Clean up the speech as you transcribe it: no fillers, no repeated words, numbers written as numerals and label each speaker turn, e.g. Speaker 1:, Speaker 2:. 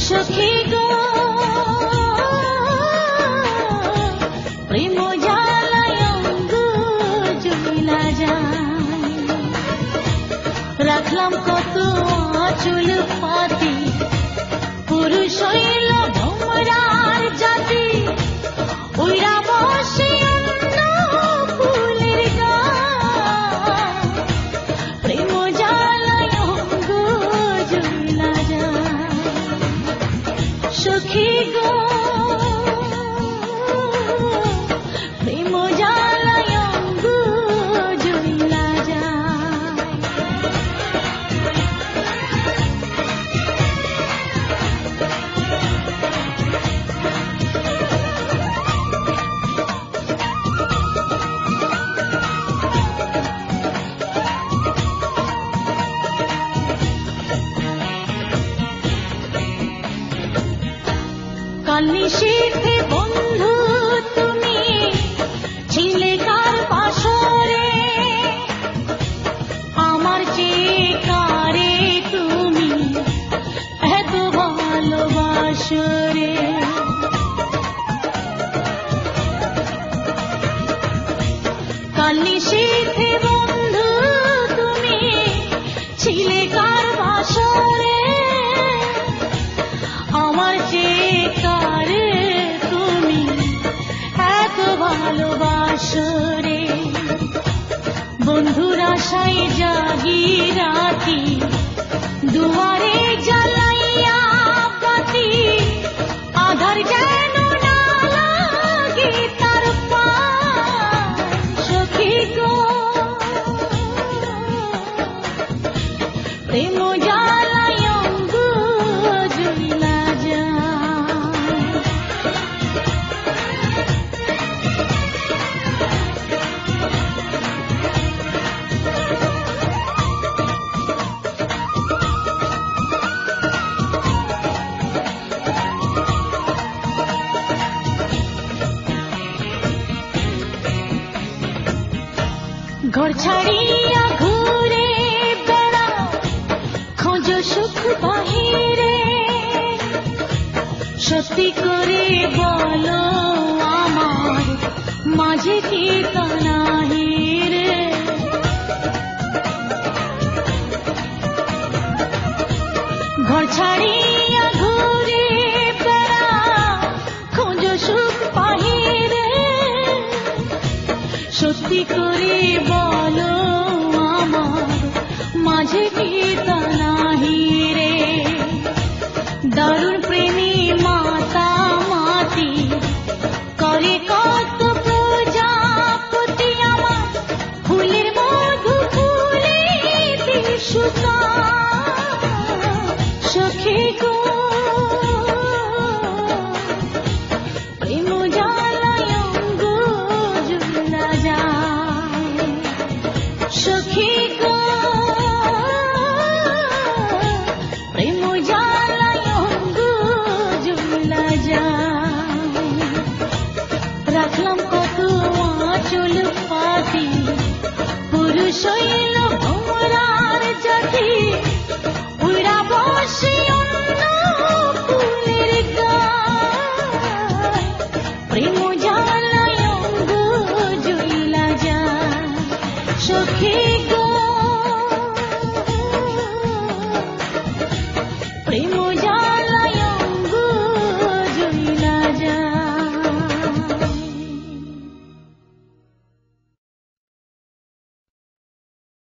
Speaker 1: সখী গো প্রেম জ্বালায় অঙ্গ জ্বলা যায়, রাখলাম কত আঁচল পাতি, পুরুষ হইল ভোমরার জাতি, উইরা বসে অন্য ফুলের গায়, প্রেম জ্বালায় অঙ্গ জ্বলা যায়। সখী গো প্রেম জ্বালায় অঙ্গ জ্বলা যায়। কালনিশীথে বন্ধু তুমি ছিলে কার পাশরে, আমার চেয়ে কারে তুমি এত ভালোবাসরে। কালনিশীথে বন্ধু তুমি ছিলে কার পাশরে, আমার চেয়ে কারে তুমি এত ভালোবাসরে। বন্ধুর আশায় জাগি রাতি, দুয়ারে জ্বালাইয়া বাতি, আধার যেন না লাগে তার পায়। সখী গো প্রেম জ্বালায় অঙ্গ জ্বলা যায়। ঘর ছাড়িয়া ঘুরে বেড়াও, খোঁজো সুখ বাহিরে, সত্যি করে বলো আমার মাঝে কি তা নাহি রে। ঘর ছাড়িয়া ঘুরে বেড়াও, খোঁজো সুখ বাহিরে, সত্যি করে বলো আমার মাঝে কি তা নাহি রে। দারুণ প্রেমী মাতা মাতি করে কত প্রজাপতি, আমার ফুলের মধু ফুলে সুতা। সখী গো প্রেম জ্বালায় অঙ্গ জ্বলা যায়। সখী গো প্রেম জ্বালায় অঙ্গ জ্বলা যায়, রাখলাম কত আঁচল পাতি, পুরুষ হইল ভোমরার জাতি,